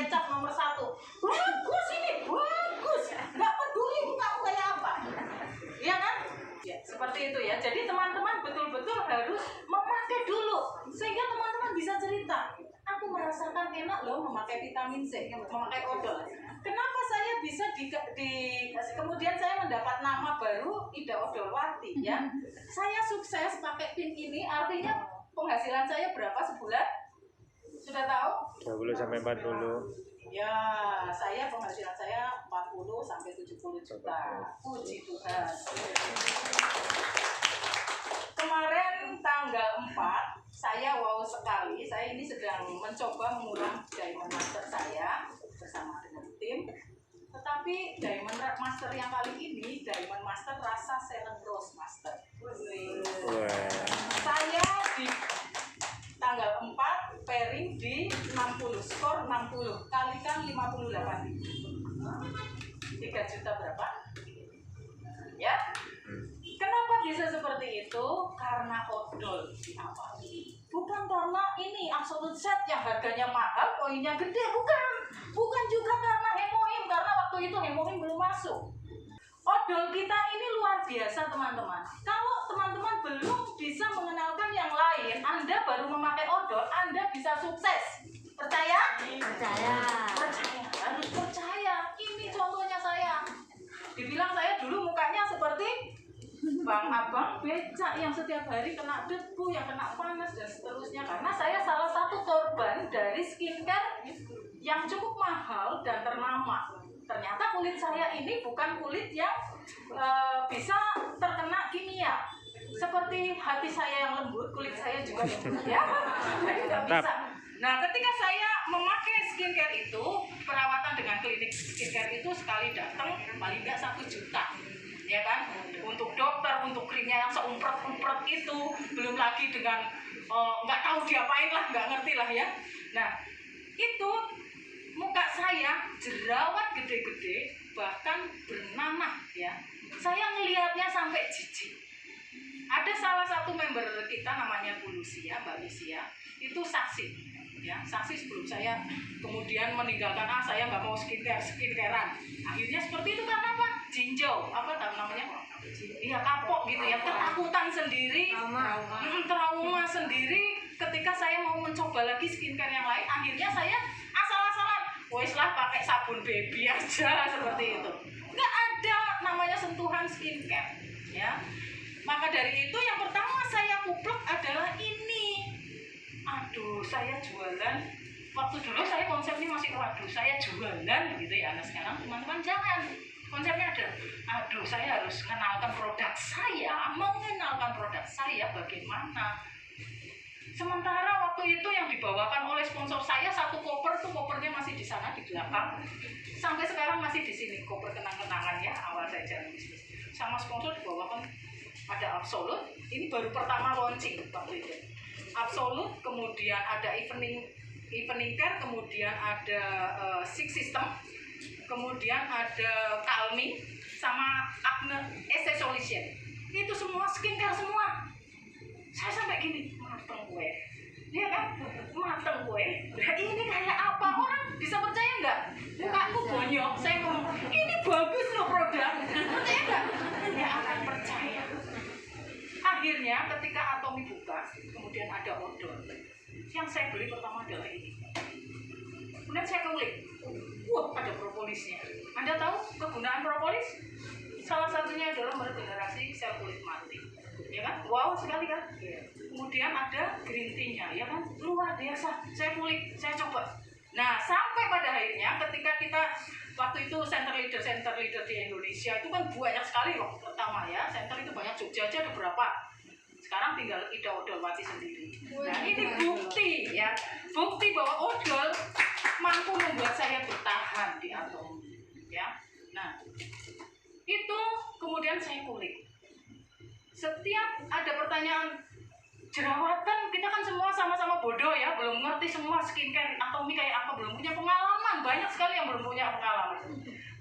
kecap nomor 1. Bagus ini, bagus. Nggak peduli mukamu kayak apa. Iya kan? Ya, seperti itu ya. Jadi teman-teman betul-betul harus memakai dulu sehingga teman-teman bisa cerita. Aku merasakan enak loh memakai vitamin C, memakai odol. Kenapa saya bisa kemudian saya mendapat nama baru Ida Odolwati ya. Saya sukses pakai pin ini, artinya penghasilan saya berapa sebulan? Sudah tahu? 20 sampai 40. Ya, penghasilan saya 40 sampai 70 juta. Puji Tuhan. Kemarin tanggal 4, saya wow sekali. Saya ini sedang mencoba mengulang Diamond Master saya bersama dengan tim. Tetapi Diamond Master yang kali ini Diamond Master rasa Ceylon Rose Master. Saya di tanggal 4 pairing di 60, skor 60 kalikan 58. 3 juta berapa? Ya. Kenapa bisa seperti itu? Karena odol di awal. Bukan karena ini absolute set yang harganya mahal, poinnya gede, bukan. Bukan juga karena hemohim, karena waktu itu hemohim belum masuk. Odol kita ini luar biasa teman-teman. Kalau teman-teman belum bisa mengenalkan yang lain, Anda baru memakai odol, Anda bisa sukses. Percaya? Percaya. Percaya, harus percaya. Ini contohnya saya. Dibilang saya dulu mukanya seperti bang abang becak yang setiap hari kena debu, yang kena panas dan seterusnya. Karena saya salah satu korban dari skincare yang cukup mahal dan ternama. Ternyata kulit saya ini bukan kulit yang bisa terkena kimia. Seperti hati saya yang lembut, kulit saya juga lembut ya. Jadi nggak bisa. Nah, ketika saya memakai skincare itu, perawatan dengan klinik skincare itu sekali datang paling nggak 1 juta. Ya kan, untuk dokter, untuk krimnya yang seumpret-umpret itu, belum lagi dengan nggak tahu diapain lah, nggak ngerti lah ya. Nah, itu muka saya jerawat gede-gede, bahkan bernanah ya. Saya ngelihatnya sampai jijik. Ada salah satu member kita namanya Bu Lucia, Mbak Lucia, itu saksi ya, saksi sebelum saya kemudian meninggalkan saya nggak mau skincarean. Akhirnya seperti itu karena apa? Jinjau, apa namanya? Iya, kapok gitu ya, ketakutan sendiri, trauma sendiri. Ketika saya mau mencoba lagi skincare yang lain, akhirnya saya asal-asalan, wes lah pakai sabun baby aja seperti itu. Nggak ada namanya sentuhan skincare, ya. Maka dari itu yang pertama saya kuplek adalah ini. Aduh, saya jualan. Waktu dulu saya konsepnya masih waduh, saya jualan gitu ya. Nah sekarang teman-teman jangan. Konsepnya ada, aduh saya harus mengenalkan produk saya, mengenalkan produk saya bagaimana. Sementara waktu itu yang dibawakan oleh sponsor saya satu koper tuh, kopernya masih di sana di belakang. Sampai sekarang masih di sini koper kenang-kenangan ya, awal saya jalan bisnis. Sama sponsor dibawakan ada Absolute, ini baru pertama launching waktu itu. Absolute, kemudian ada evening care, kemudian ada Six System, kemudian ada Calming, sama Acne Essence Solution. Itu semua skincare semua. Saya sampai gini, mateng gue. Iya kan? Mateng gue. Nah ini kayak apa? Orang bisa percaya nggak? Mukaku bonyok. Saya ngomong, ini bagus loh produk. Percaya nggak? Nggak akan percaya. Akhirnya ketika Atomi buka, kemudian ada odol. Yang saya beli pertama adalah ini. Kemudian saya kulik. Wah, ada propolisnya. Anda tahu kegunaan propolis? Salah satunya adalah meregenerasi sel kulit mati. Ya kan? Wow sekali kan? Kemudian ada green tea-nya, ya kan? Luar biasa. Saya kulik, saya coba. Nah, sampai pada akhirnya ketika kita waktu itu center leader di Indonesia itu kan banyak sekali loh, pertama ya. Center itu banyak, Jogja aja ada berapa. Sekarang tinggal Ida Odolwati sendiri. Nah, ini bukti ya. Bukti bahwa odol mampu membuat saya bertahan di Atomi, ya. Nah, itu kemudian saya kulik. Setiap ada pertanyaan jerawatan, kita kan semua sama-sama bodoh ya, belum ngerti semua skincare Atomi kayak apa, belum punya pengalaman. Banyak sekali yang belum punya pengalaman.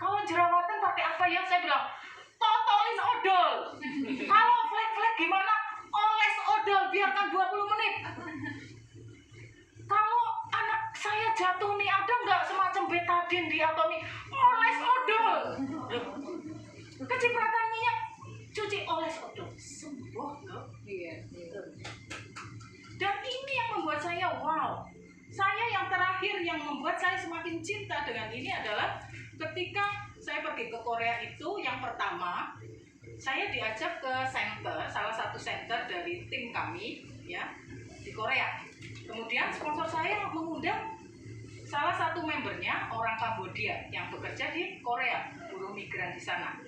Kalau jerawatan pakai apa ya? Saya bilang, totolin odol. Kalau flek-flek gimana? Oles odol, biarkan 20 menit. Kalau anak saya jatuh nih, ada nggak semacam Raden di Atomi oles odol. Kecipratan minyak cuci oles odol sembuh loh. Iya. Dan ini yang membuat saya wow. Saya yang terakhir yang membuat saya semakin cinta dengan ini adalah ketika saya pergi ke Korea itu, yang pertama saya diajak ke center, salah satu center dari tim kami ya di Korea. Kemudian sponsor saya mengundang salah satu membernya orang Kambodia yang bekerja di Korea, buruh migran di sana.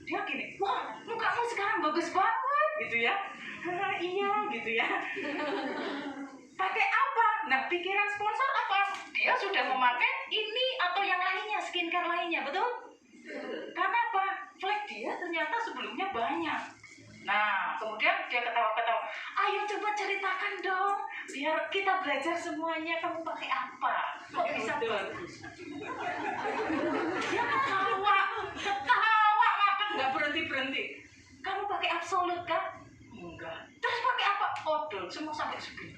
Dia gini, wah mukamu sekarang bagus banget gitu ya. Iya gitu ya. Pakai apa? Nah pikiran sponsor apa? Dia sudah memakai ini atau yang lainnya, skincare lainnya, betul? Karena apa? Flek dia ternyata sebelumnya banyak. Nah kemudian dia ketawa-ketawa, ayo coba ceritakan dong, biar kita belajar semuanya, kamu pakai apa? Kok bisa bagus? Dia ketawa makan nggak berhenti. Kamu pakai Absolut kan? Enggak. Terus pakai apa? Odol, semua sampai segini.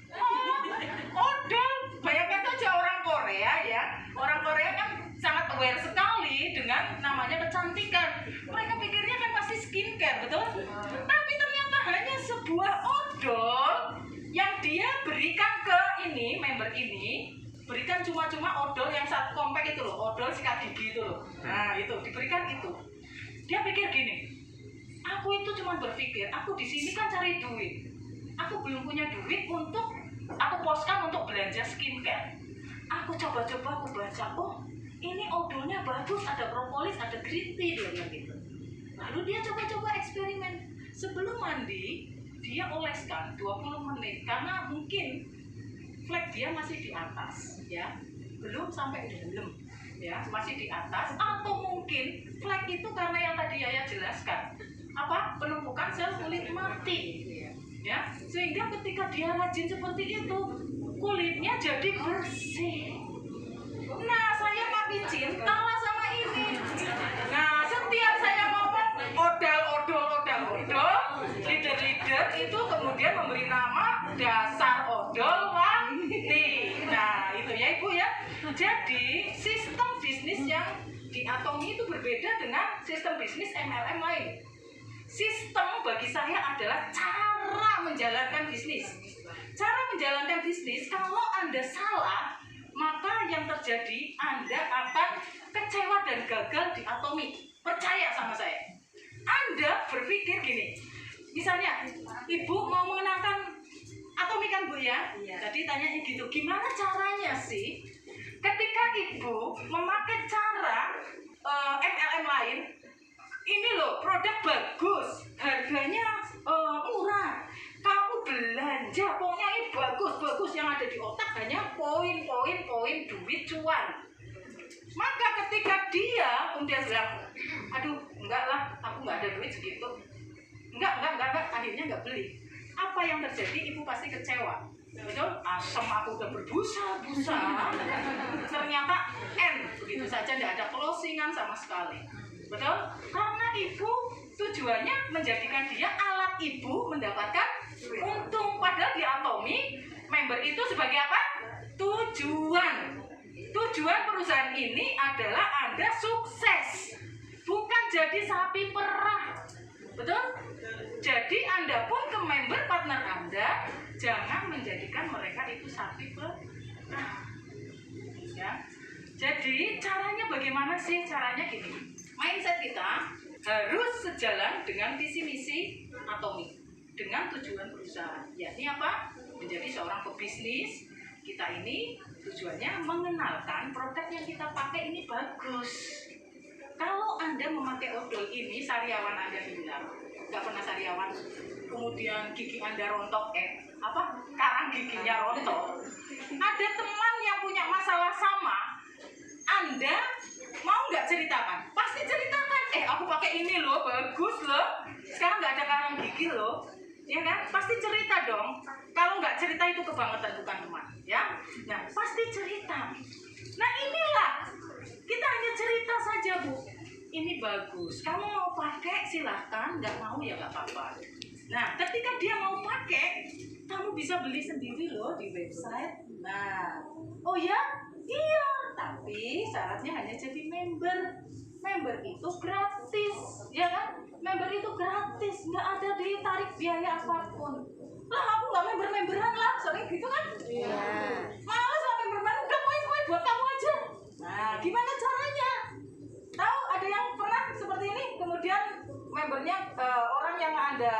Odol, bayangkan saja orang Korea ya. Orang Korea kan sangat aware sekali dengan namanya kecantikan. Mereka pikirnya kan pasti skincare, betul? Tapi ternyata hanya sebuah odol yang dia berikan ke ini, member ini, berikan cuma-cuma odol yang satu kompak itu loh, odol sikat gigi itu loh. Nah itu, diberikan itu. Dia pikir gini, aku itu cuma berpikir, aku di sini kan cari duit. Aku belum punya duit untuk aku poskan untuk belanja skincare. Aku coba-coba, aku baca, oh ini odolnya bagus, ada propolis, ada green tea, dia bilang gitu. Lalu dia coba-coba eksperimen. Sebelum mandi, dia oleskan 20 menit karena mungkin flek dia masih di atas, ya, belum sampai dalam. Ya, masih di atas, atau mungkin flek itu karena yang tadi Yaya jelaskan, apa, penumpukan sel kulit mati, ya, sehingga ketika dia rajin seperti itu kulitnya jadi bersih. Nah saya makin cinta lah sama ini. Nah setiap saya ngomong odol, leader itu kemudian memberi nama dasar odol wanti. Nah itu ya Ibu ya. Jadi sistem bisnis yang di Atomi itu berbeda dengan sistem bisnis MLM lain. Sistem bagi saya adalah cara menjalankan bisnis. Cara menjalankan bisnis, kalau Anda salah, maka yang terjadi Anda akan kecewa dan gagal di Atomi. Percaya sama saya. Anda berpikir gini, misalnya Ibu mau mengenalkan Atomi kan Bu ya? Tadi tanyanya gitu, gimana caranya sih ketika Ibu memakai cara MLM lain, ini loh produk bagus, harganya murah, kamu belanja, pokoknya ini bagus yang ada di otak hanya poin duit cuan. Maka ketika dia kemudian bilang, aduh enggak lah, aku nggak ada duit segitu, enggak, akhirnya nggak beli. Apa yang terjadi? Ibu pasti kecewa, betul? Asam aku udah berbusa-busa, ternyata begitu saja, tidak ada closingan sama sekali, betul? Karena ibu tujuannya menjadikan dia alat ibu mendapatkan untung. Padahal di Atomi member itu sebagai apa? Tujuan perusahaan ini adalah Anda sukses, bukan jadi sapi perah, betul? Jadi Anda pun ke member partner Anda jangan menjadikan mereka itu sapi perah, ya. Jadi caranya bagaimana sih? Caranya gini, mindset kita harus sejalan dengan visi misi Atomi, dengan tujuan perusahaan, yakni apa? Menjadi seorang pebisnis. Kita ini tujuannya mengenalkan produk yang kita pakai ini bagus. Kalau Anda memakai odol ini, sariawan Anda hilang, nggak pernah sariawan, kemudian gigi Anda rontok, karang giginya rontok, ada teman yang punya masalah sama, Anda mau nggak ceritakan? Pasti ceritakan, aku pakai ini loh, bagus loh, sekarang nggak ada karang gigi loh, ya kan? Pasti cerita dong. Kalau nggak cerita itu kebangetan, bukan teman, ya. Nah pasti cerita. Nah inilah, kita hanya cerita saja Bu, ini bagus, kamu mau pakai silahkan, nggak mau ya nggak apa-apa. Nah ketika dia mau pakai, kamu bisa beli sendiri loh di website. Nah, oh ya, iya, tapi Tapi syaratnya hanya jadi member. Member itu gratis, ya kan? Member itu gratis, nggak ada ditarik biaya apapun. Lah aku nggak member-memberan lah, sering gitu kan? Iya. Males lah member-member, udah poin-poin buat kamu aja. Nah, gimana caranya? Tahu ada yang pernah seperti ini? Kemudian membernya orang yang Anda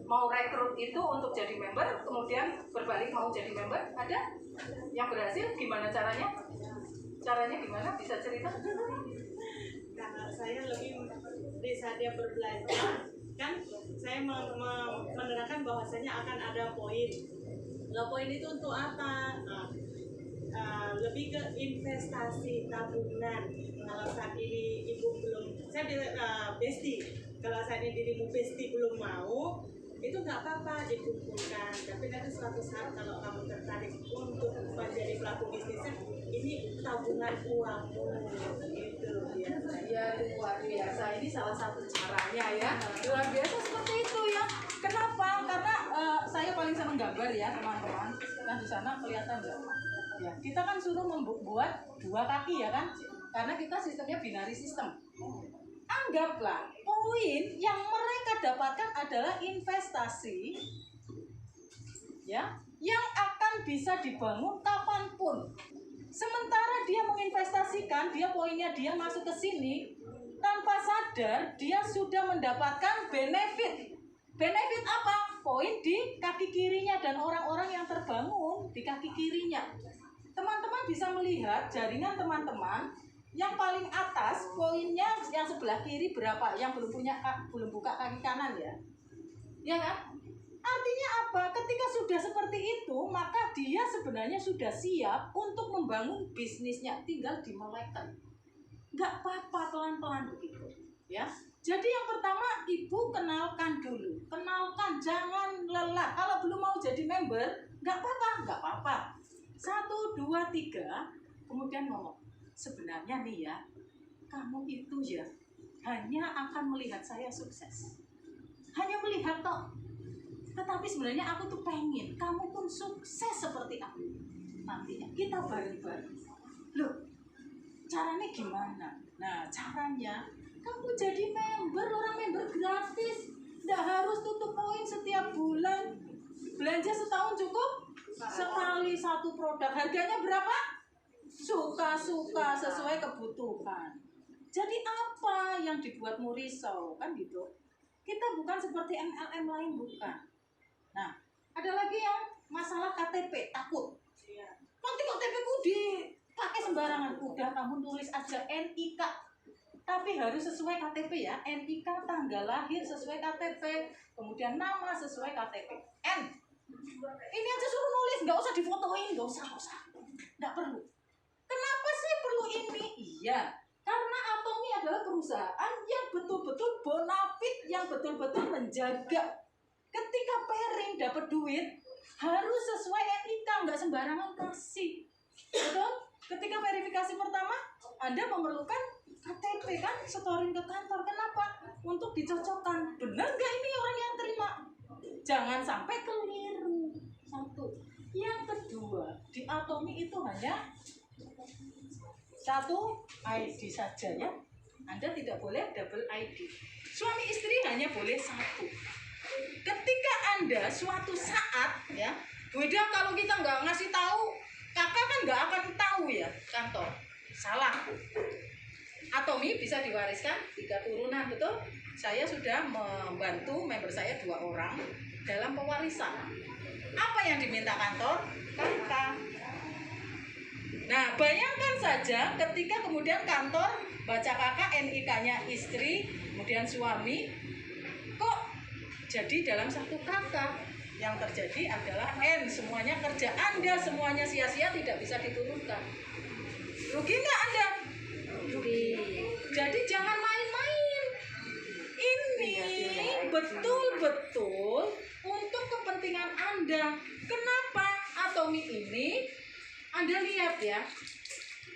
mau rekrut itu untuk jadi member, kemudian berbalik mau jadi member, ada yang berhasil? Gimana caranya? Caranya gimana? Bisa cerita? Karena saya lebih di saat dia berbelanja kan saya menerangkan bahwasanya akan ada poin. Nah, poin itu untuk apa? Lebih ke investasi tabungan. Kalau saat ini ibu belum, saya besti. Kalau saat ini dirimu besti belum mau, itu nggak apa-apa dikumpulkan. Tapi nanti suatu saat kalau kamu tertarik untuk menjadi pelaku bisnisnya, ini tabungan uangmu gitu ya. Ya luar biasa, ini salah satu caranya ya. Luar biasa seperti itu ya. Kenapa? Karena saya paling senang gambar ya teman-teman. Yang di sana kelihatan nggak? Ya, kita kan suruh membuat 2 kaki ya kan? Karena kita sistemnya binary system. Anggaplah poin yang mereka dapatkan adalah investasi ya, yang akan bisa dibangun kapanpun. Sementara dia menginvestasikan, dia poinnya dia masuk ke sini, tanpa sadar dia sudah mendapatkan benefit. Benefit apa? Poin di kaki kirinya dan orang-orang yang terbangun di kaki kirinya. Teman-teman bisa melihat jaringan teman-teman yang paling atas poinnya yang sebelah kiri berapa? Yang belum buka kaki kanan ya. Ya kan? Artinya apa? Ketika sudah seperti itu, maka dia sebenarnya sudah siap untuk membangun bisnisnya, tinggal dimulaikan. Nggak apa-apa, pelan-pelan begitu. Ya. Jadi yang pertama, ibu kenalkan dulu. Kenalkan, jangan lelah. Kalau belum mau jadi member, nggak apa-apa. 1, 2, 3, kemudian ngomong. Sebenarnya nih ya, kamu itu ya hanya akan melihat saya sukses. Hanya melihat toh. Tetapi sebenarnya aku tuh pengen kamu pun sukses seperti aku. Nantinya kita bareng-bareng. Loh, caranya gimana? Nah, caranya kamu jadi member, orang member gratis. Nggak harus tutup poin setiap bulan. Belanja setahun cukup? Sekali 1 produk. Harganya berapa? Suka-suka sesuai kebutuhan. Jadi apa yang dibuatmu risau? Kan gitu. Kita bukan seperti MLM lain, bukan. Nah, ada lagi yang masalah KTP, takut. Nanti KTP-ku dipakai sembarangan. Udah, kamu tulis aja NIK. Tapi harus sesuai KTP ya. NIK, tanggal lahir sesuai KTP. Kemudian nama sesuai KTP. N. Ini aja suruh nulis, nggak usah difotoin, nggak usah. Nggak perlu. Kenapa sih perlu ini? Iya, karena Atomi adalah perusahaan yang betul-betul bonafit, yang betul-betul menjaga. Ketika pairing dapat duit, harus sesuai NIK, nggak sembarangan kasih. Betul? Ketika verifikasi pertama, Anda memerlukan KTP kan, setorin ke kantor. Kenapa? Untuk dicocokkan. Benar nggak ini orang yang terima? Jangan sampai keliru. 1. Yang kedua, di Atomi itu hanya 1 ID saja ya. Anda tidak boleh double ID. Suami istri hanya boleh 1. Ketika Anda suatu saat ya, beda kalau kita nggak ngasih tahu, kakak kan nggak akan tahu ya kantor. Salah. Atomi bisa diwariskan 3 turunan, betul? Saya sudah membantu member saya 2 orang dalam pewarisan. Apa yang diminta kantor? Kakak. Nah, bayangkan saja ketika kemudian kantor baca kakak, NIK-nya istri, kemudian suami, kok jadi dalam 1 kakak. Yang terjadi adalah N, semuanya kerja Anda, semuanya sia-sia, tidak bisa diturunkan. Rugi nggak Anda? Rugi. Jadi jangan main-main. Ini betul-betul untuk kepentingan Anda. Kenapa? Atomi ini Anda lihat ya,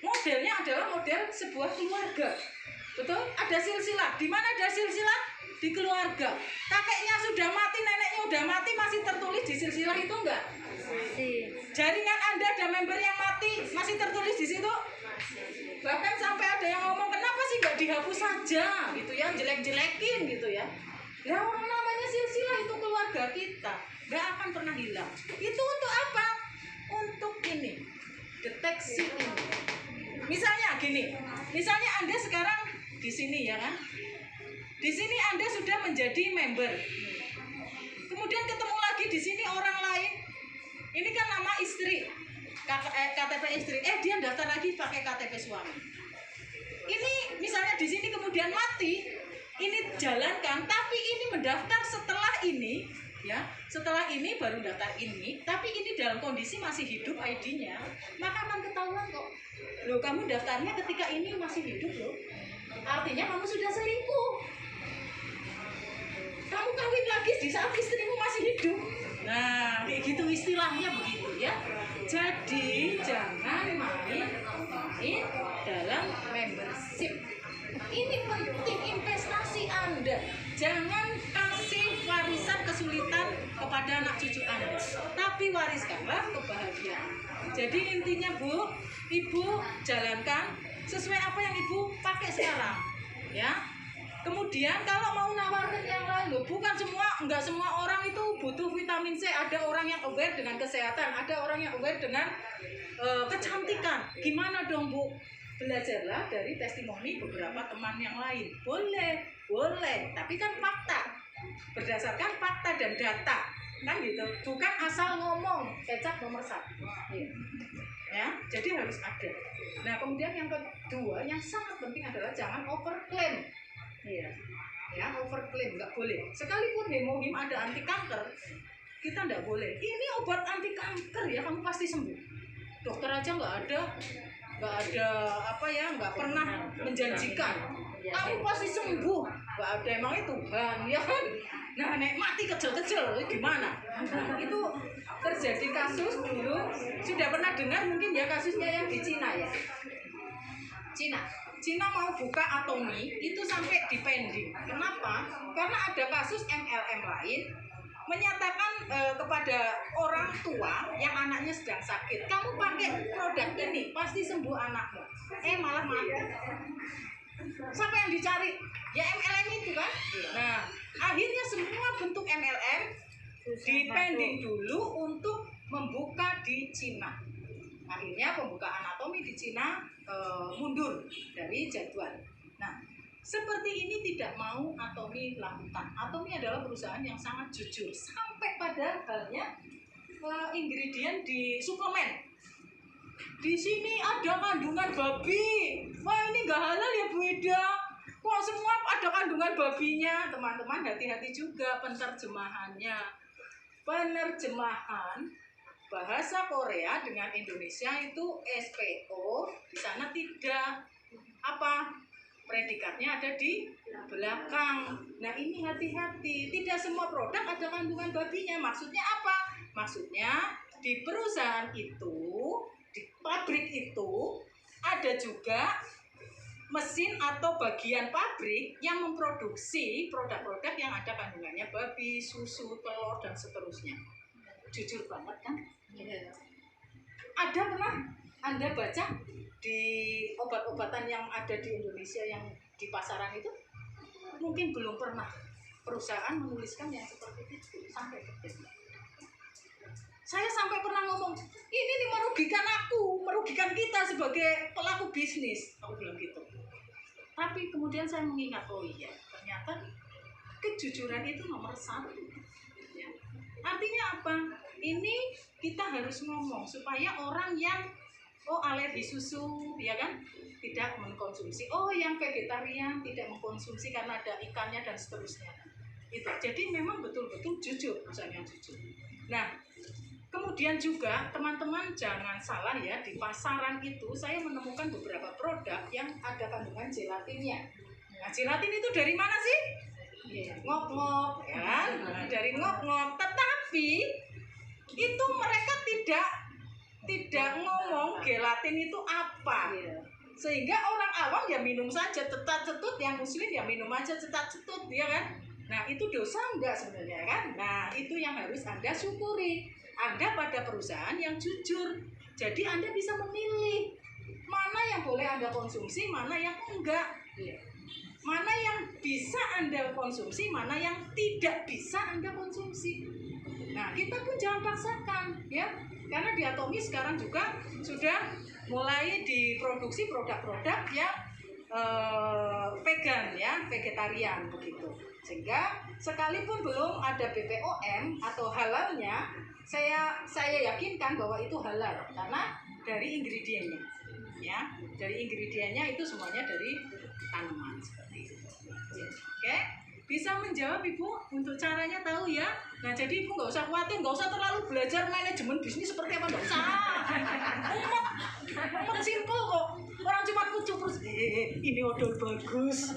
modelnya adalah model sebuah keluarga. Betul? Ada silsilah. Di mana ada silsilah? Di keluarga. Kakeknya sudah mati, neneknya sudah mati, masih tertulis di silsilah itu enggak? Masih. Jaringan Anda ada member yang mati, masih tertulis di situ? Masih. dihapus saja gitu ya, jelek-jelekin gitu ya. Yang namanya silsilah itu keluarga kita, nggak akan pernah hilang. Itu untuk apa? Untuk ini, deteksi ini. Misalnya gini, misalnya Anda sekarang di sini ya kan, di sini Anda sudah menjadi member. Kemudian ketemu lagi di sini orang lain. Ini kan nama istri, KTP istri. Dia daftar lagi pakai KTP suami. Ini misalnya di sini kemudian mati, ini jalankan, tapi ini mendaftar setelah ini, ya, setelah ini baru daftar ini, tapi ini dalam kondisi masih hidup ID-nya, maka akan ketahuan kok. Loh, kamu daftarnya ketika ini masih hidup loh. Artinya kamu sudah selingkuh. Kamu kawin lagi di saat istrimu masih hidup. Nah, kayak gitu istilahnya begitu ya. Jadi jangan main dalam membership. Ini penting investasi Anda. Jangan kasih warisan kesulitan kepada anak cucu Anda, tapi wariskanlah kebahagiaan. Jadi intinya Bu, Ibu jalankan sesuai apa yang Ibu pakai sekarang, ya. Kemudian kalau mau nawarin yang lain, loh, bukan enggak semua orang itu butuh vitamin C. Ada orang yang aware dengan kesehatan, ada orang yang aware dengan kecantikan. Gimana dong Bu? Belajarlah dari testimoni beberapa teman yang lain. Boleh, tapi kan fakta. Berdasarkan fakta dan data, kan gitu. Bukan asal ngomong, kecap nomor 1. Ya, jadi harus ada. Nah, kemudian yang kedua, yang sangat penting adalah jangan overclaim. Iya, ya, overclaim nggak boleh. Sekalipun hemohim ada anti kanker, kita nggak boleh. Ini obat anti kanker ya, kamu pasti sembuh. Dokter aja nggak ada apa ya, nggak pernah menjanjikan kamu pasti sembuh. Nggak ada, emangnya Tuhan ya kan. Nah, nek mati kecil-kecil gimana? Nah, itu terjadi kasus dulu, sudah pernah dengar mungkin ya kasusnya yang di Cina ya. Cina mau buka atomi itu sampai dipending. Kenapa? Karena ada kasus MLM lain menyatakan kepada orang tua yang anaknya sedang sakit, kamu pakai produk ini pasti sembuh anakmu. Malah mati. Siapa yang dicari? Ya MLM itu kan. Nah, akhirnya semua bentuk MLM dipending dulu untuk membuka di Cina. Akhirnya pembukaan anatomi di Cina mundur dari jadwal. Nah, seperti ini tidak mau Atomi lakukan. Atomi adalah perusahaan yang sangat jujur sampai pada halnya ingredient di suplemen. Di sini ada kandungan babi. Wah, ini nggak halal ya Bu Ida. Kok semua ada kandungan babinya? Teman-teman hati-hati juga penerjemahannya. Penerjemahan bahasa Korea dengan Indonesia itu SPO, di sana tidak predikatnya ada di belakang. Nah, ini hati-hati, tidak semua produk ada kandungan babinya. Maksudnya apa? Maksudnya di perusahaan itu, di pabrik itu ada juga mesin atau bagian pabrik yang memproduksi produk-produk yang ada kandungannya babi, susu, telur, dan seterusnya. Jujur banget kan? Ada pernah Anda baca di obat-obatan yang ada di Indonesia yang di pasaran itu? Mungkin belum pernah perusahaan menuliskan yang seperti itu sampai detik. Saya sampai pernah ngomong, ini nih merugikan aku, merugikan kita sebagai pelaku bisnis, aku bilang gitu. Tapi kemudian saya mengingat, oh iya, ternyata kejujuran itu nomor 1. Ya. Artinya apa? Ini kita harus ngomong supaya orang yang alergi susu, ya kan, tidak mengkonsumsi. Yang vegetarian tidak mengkonsumsi karena ada ikannya dan seterusnya. Itu. Jadi memang betul-betul jujur, misalnya jujur. Nah, kemudian juga teman-teman jangan salah ya, di pasaran itu saya menemukan beberapa produk yang ada kandungan gelatinnya. Nah, gelatin itu dari mana sih? Ngok-ngok, ya kan? Nah, dari ngok-ngok. Tetapi itu mereka tidak ngomong gelatin itu apa. Sehingga orang awam ya minum saja cetat-cetut, yang muslim ya minum aja cetat-cetut, ya kan? Nah, itu dosa enggak sebenarnya kan? Nah, itu yang harus Anda syukuri. Anda pada perusahaan yang jujur. Jadi Anda bisa memilih mana yang boleh Anda konsumsi, mana yang enggak. Iya. Mana yang bisa Anda konsumsi, mana yang tidak bisa Anda konsumsi. Nah, kita pun jangan paksakan, ya. Karena di Atomi sekarang juga sudah mulai diproduksi produk-produk yang vegan, ya, vegetarian begitu. Sehingga sekalipun belum ada BPOM atau halalnya, saya yakinkan bahwa itu halal karena dari ingredientnya, ya, dari ingredientnya itu semuanya dari tanaman seperti itu. Oke, bisa menjawab Ibu untuk caranya tahu ya. Nah, jadi Ibu nggak usah khawatir, nggak usah terlalu belajar manajemen bisnis seperti apa, nggak usah. Umat simpel kok. Orang cuma kucuk terus, ini odol bagus.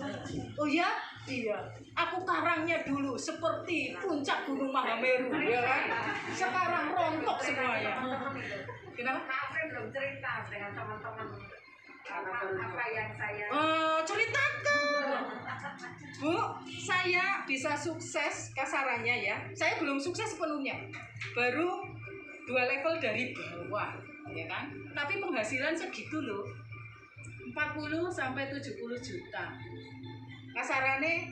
Oh ya, iya. Aku karangnya dulu seperti puncak Gunung Mahameru, ya kan? Sekarang rontok semuanya. Kenapa? Saya belum cerita dengan teman-teman apa yang saya ceritakan. Bu, saya bisa sukses kasarannya ya. Saya belum sukses sepenuhnya. Baru 2 level dari bawah, ya kan? Tapi penghasilan segitu loh. 40 sampai 70 juta. Kasarannya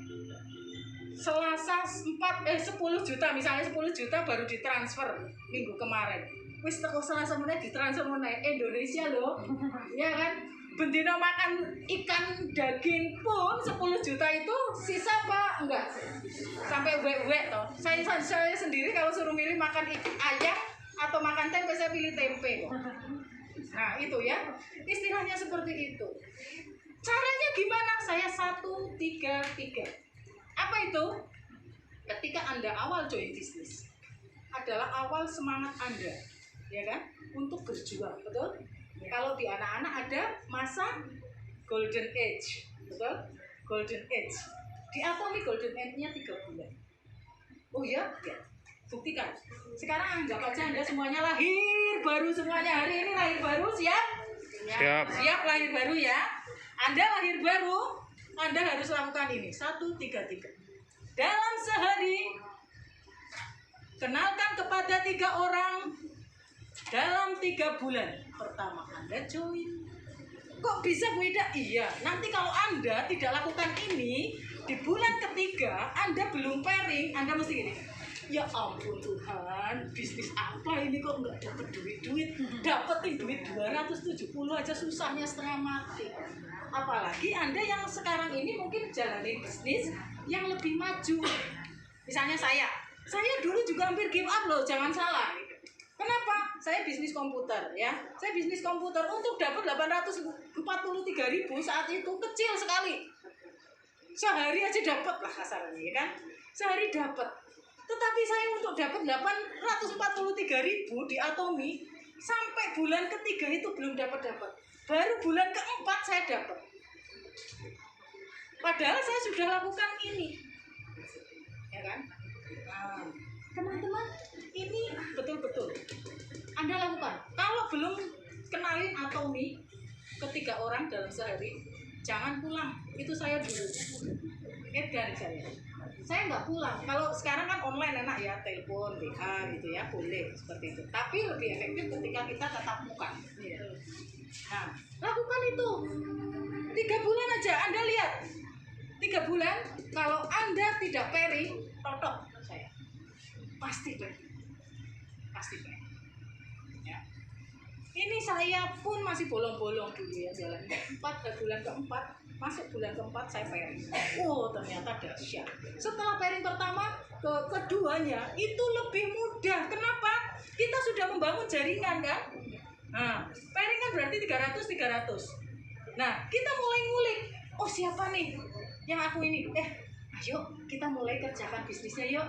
Selasa 10 juta, misalnya 10 juta baru ditransfer minggu kemarin. Wis teko Selasa meneh ditransfer meneh Indonesia loh. Ya kan? Bendino makan ikan daging pun 10 juta itu sisa apa? Enggak. Sampai wek-wek toh. Saya sendiri kalau suruh milih makan ayam atau makan tempe, saya pilih tempe kok. Nah, itu ya. Istilahnya seperti itu. Caranya gimana? Saya 1-3-3. Apa itu? Ketika Anda awal join bisnis, adalah awal semangat Anda, ya kan? Untuk berjuang, betul? Ya. Kalau di anak-anak ada masa golden age, betul? Golden age. Di Atomi golden age-nya 3 bulan. Oh ya? Ya. Buktikan. Sekarang anggap aja Anda semuanya lahir baru semuanya. Hari ini lahir baru, siap? Siap. Siap lahir baru ya. Anda lahir baru, Anda harus lakukan ini. 1-3-3. Dalam sehari, kenalkan kepada 3 orang dalam 3 bulan pertama Anda join. Kok bisa Bu Ida? Iya, nanti kalau Anda tidak lakukan ini, di bulan ketiga Anda belum pairing, Anda mesti gini. Ya ampun Tuhan, bisnis apa ini kok nggak dapat duit-duit? Dapetin duit 270 aja susahnya setengah mati. Apalagi Anda yang sekarang ini mungkin jalanin bisnis yang lebih maju. Misalnya saya dulu juga hampir give up loh, jangan salah. Kenapa? Saya bisnis komputer ya. Saya bisnis komputer untuk dapat 843.000 saat itu kecil sekali. Sehari aja dapat lah kasarnya ya kan? Sehari dapat. Tetapi saya untuk dapat 843.000 di Atomi sampai bulan ketiga itu belum dapat. Baru bulan keempat saya dapat. Padahal saya sudah lakukan ini, ya kan? Nah, teman-teman, ini betul-betul Anda lakukan. Kalau belum kenalin Atomi ke 3 orang dalam sehari, jangan pulang. Itu saya dulu. Edan saya nggak pulang. Kalau sekarang kan online enak ya, telepon, WA gitu ya, boleh seperti itu. Tapi lebih efektif ketika kita tatap muka. Nah, lakukan itu 3 bulan aja. Anda lihat 3 bulan, kalau Anda tidak pairing, totok saya pasti pairing. Ya. Ini saya pun masih bolong-bolong dulu ya jalan. Bulan keempat, masuk bulan keempat saya pairing. Oh ternyata dahsyat. Setelah pairing pertama, keduanya itu lebih mudah. Kenapa? Kita sudah membangun jaringan kan. Nah, pairing kan berarti 300. Nah, kita mulai ngulik. Oh siapa nih yang aku ini? Ayo kita mulai kerjakan bisnisnya yuk.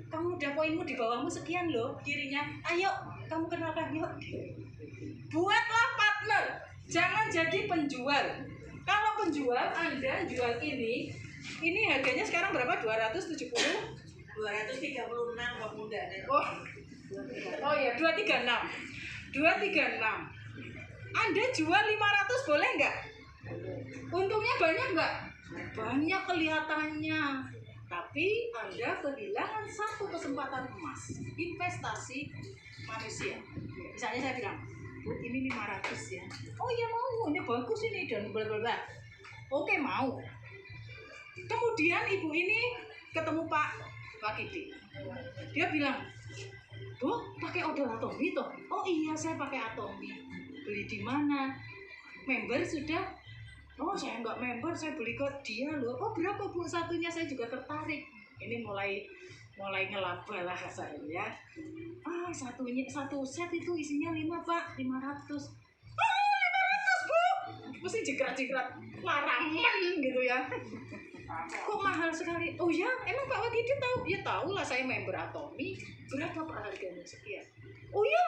Kamu udah poinmu di bawahmu sekian loh kirinya. Ayo kamu kenalkan yuk. Buatlah partner. Jangan jadi penjual. Kalau penjual Anda jual ini harganya sekarang berapa? 236 pemuda. Oh ya 236. Anda jual 500 boleh nggak? Untungnya banyak nggak? Banyak kelihatannya. Tapi Anda kehilangan satu kesempatan emas. Investasi manusia. Misalnya saya bilang, Bu, ini 500 ya. Oh iya mau, ini bagus ini dan bla bla bla. Oke, mau. Kemudian ibu ini ketemu Pak Kidi. Dia bilang, Bu, pakai odol Atomi toh? Oh iya, saya pakai Atomi. Beli di mana? Member sudah? Oh, saya nggak member, saya beli ke dia loh. Oh, berapa Bu satunya? Saya juga tertarik. Ini mulai ngelaba lah saya. Ah, satu set itu isinya 5 Pak, 500. Oh, 500 Bu. Mesti jegrat-jegrat larangan gitu ya. Kok mahal sekali? Oh ya, emang Pak Wakidi tahu? Ya tahu lah, saya member Atomi. Berapa Pak harganya? Sekian. Oh ya,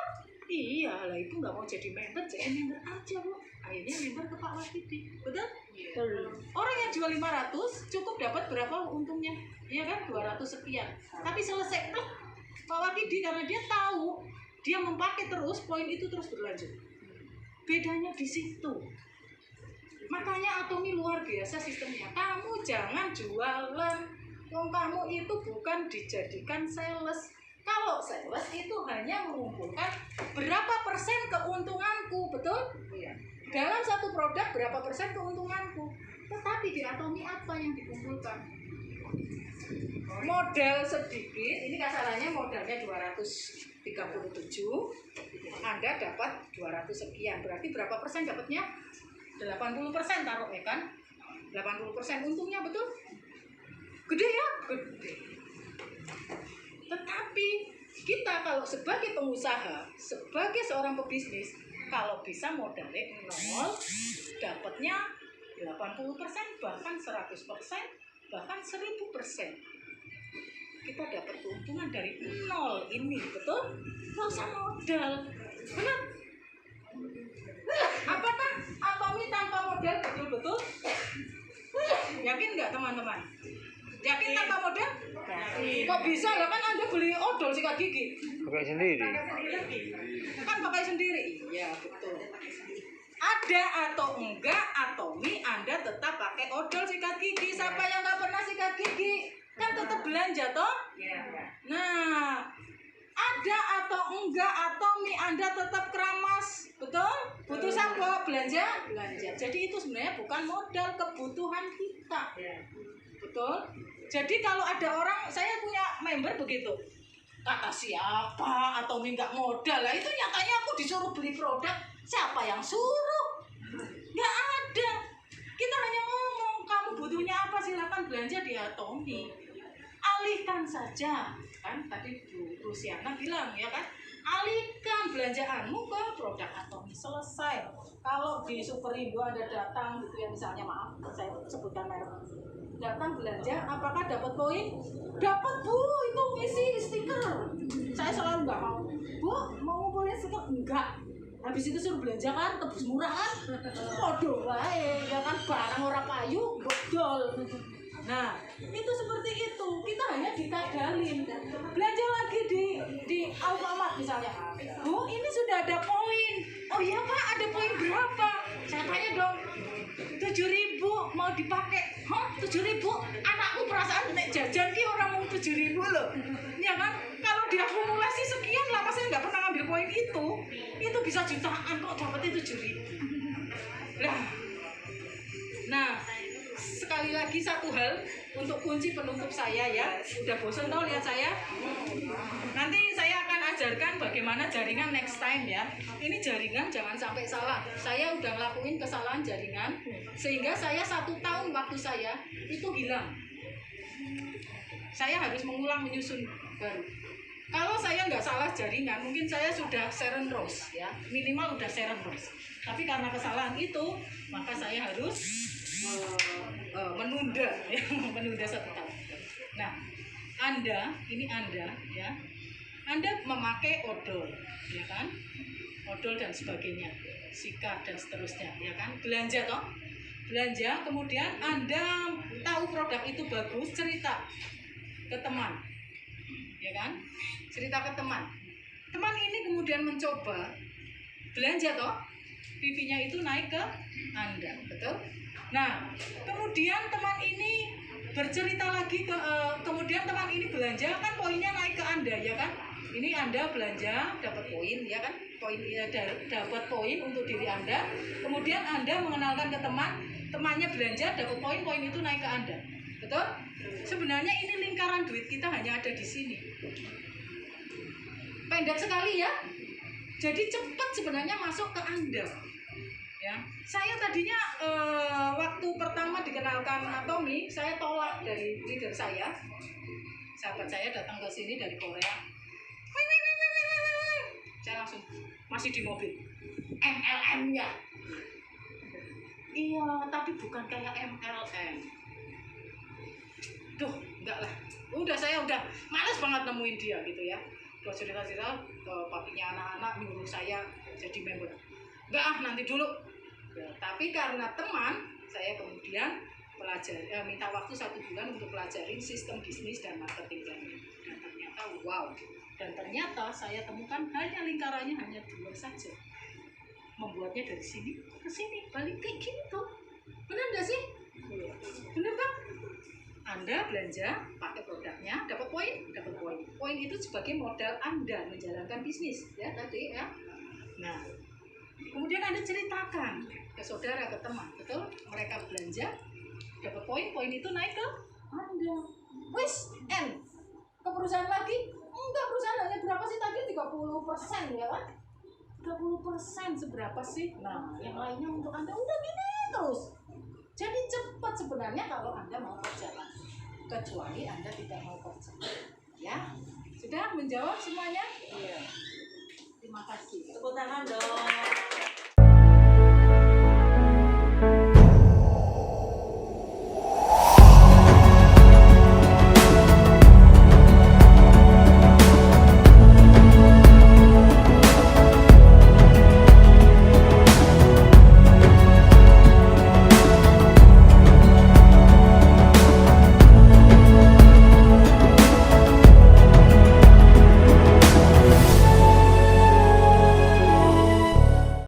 iya lah, ibu nggak mau jadi member aja Bu. Akhirnya member ke Pak Wakidi, betul? Betul. Orang yang jual 500 cukup dapat berapa untungnya? Iya kan, 200 sekian. Tapi selesai Pak Wakidi karena dia tahu, dia memakai terus, poin itu terus berlanjut. Bedanya di situ. Makanya Atomi luar biasa sistemnya. Kamu jangan jualan. Kamu itu bukan dijadikan sales. Kalau sales itu hanya mengumpulkan berapa persen keuntunganku, betul? Iya. Dalam satu produk berapa persen keuntunganku. Tetapi di Atomi apa yang dikumpulkan? Modal sedikit, ini kasarannya modalnya 237, Anda dapat 200 sekian. Berarti berapa persen dapatnya? 80% taruh ya kan? 80% untungnya, betul? Gede ya? Gede. Tetapi kita kalau sebagai pengusaha, sebagai seorang pebisnis, kalau bisa modalnya 0, dapatnya 80%, bahkan 100%, bahkan 1000%. Kita dapat keuntungan dari 0 ini, betul? Nggak usah modal. Benar? Apakah Atomi tanpa modal betul-betul? Yakin nggak teman-teman? Yakin tanpa modal? Kok bisa? Lah kan Anda beli odol sikat gigi. Pakai sendiri. Kan pakai sendiri. Iya, betul. Ada atau enggak Atomi, Anda tetap pakai odol sikat gigi. Siapa yang nggak pernah sikat gigi? Kan tetap belanja toh? Nah, ada atau enggak Atomi, Anda tetap keramas, betul? Butuh sampo, belanja. Jadi itu sebenarnya bukan modal, kebutuhan kita, betul? Jadi kalau ada orang, saya punya member begitu, kata siapa Atomi nggak modal, lah itu nyatanya aku disuruh beli produk, siapa yang suruh? Nggak ada. Kita hanya ngomong, kamu butuhnya apa, silakan belanja di Atomi. Alihkan saja, kan tadi Bu Rusiana bilang ya kan, alihkan belanjaanmu ke produk Atomi, selesai. Kalau di Superindo ada datang gitu ya, misalnya, maaf saya sebutkan merek, datang belanja, apakah dapat poin? Dapat Bu, itu isi stiker. Saya selalu nggak mau, Bu mau ngumpulin stiker, enggak. Habis itu suruh belanja kan, tebus murah kan, waduh baik ya kan, barang orang payu bodol. Nah, itu seperti itu. Kita hanya ditadalin. Belanja lagi di Alfamart misalnya. Bu, ini sudah ada poin. Oh iya Pak, ada poin berapa? Saya tanya dong. 7.000 mau dipakai. Hah? 7.000? Anakku perasaan nek jajan ki orang mau 7.000 loh. Ya kan? Kalau diakumulasi sekian lah, saya nggak pernah ngambil poin itu. Itu bisa jutaan kok dapetnya 7.000. Nah, sekali lagi satu hal untuk kunci penutup saya ya. Udah bosan tau lihat saya? Nanti saya akan ajarkan bagaimana jaringan next time ya. Ini jaringan jangan sampai salah. Saya udah ngelakuin kesalahan jaringan sehingga saya 1 tahun waktu saya itu hilang. Saya harus mengulang menyusun baru. Kalau saya nggak salah jaringan, mungkin saya sudah Sharon Rose ya, minimal udah Sharon Rose. Tapi karena kesalahan itu, maka saya harus menunda ya, menunda 1 tahun. Nah, Anda ya, Anda memakai odol, ya kan, odol dan sebagainya, sikat dan seterusnya, ya kan, belanja toh, belanja, kemudian Anda tahu produk itu bagus, cerita ke teman, ya kan, cerita ke teman ini kemudian mencoba belanja toh, PV-nya itu naik ke Anda, betul? Nah, kemudian teman ini bercerita lagi kemudian teman ini belanja kan, poinnya naik ke Anda ya kan? Ini Anda belanja dapat poin ya kan? Poin dapat poin untuk diri Anda. Kemudian Anda mengenalkan ke teman, temannya belanja dapat poin, poin itu naik ke Anda. Betul? Sebenarnya ini lingkaran duit kita hanya ada di sini. Pendek sekali ya. Jadi cepat sebenarnya masuk ke Anda. Ya, saya tadinya waktu pertama dikenalkan Atomi, saya tolak dari leader saya. Sahabat saya datang ke sini dari Korea. Saya langsung masih di mobil. MLM-nya. Iya, tapi bukan kayak MLM. Duh, enggak lah. Saya udah males banget nemuin dia gitu ya. Udah cerita-cerita ke papinya anak-anak nyuruh saya jadi member. Enggak nanti dulu. Ya, tapi karena teman, saya kemudian minta waktu 1 bulan untuk pelajarin sistem bisnis dan marketing planning. Dan ternyata wow. Dan ternyata saya temukan lingkarannya hanya 2 saja. Membuatnya dari sini ke sini, balik kayak gitu. Benar nggak sih? Benar kan? Anda belanja, pakai produknya, dapat poin, dapat poin. Poin itu sebagai modal Anda menjalankan bisnis, ya tadi ya. Nah, kemudian Anda ceritakan ke saudara, ke teman, betul? Mereka belanja, dapat poin, poin itu naik ke Anda. Wis, N. Ke perusahaan lagi? Enggak, perusahaan hanya berapa sih tadi? 30% ya kan? 30% seberapa sih? Nah, yang lainnya untuk Anda udah gini terus. Jadi cepat sebenarnya kalau Anda mau kerja, kecuali Anda tidak mau kerja. Ya, sudah menjawab semuanya? Iya. Terima kasih. Tepuk tangan dong.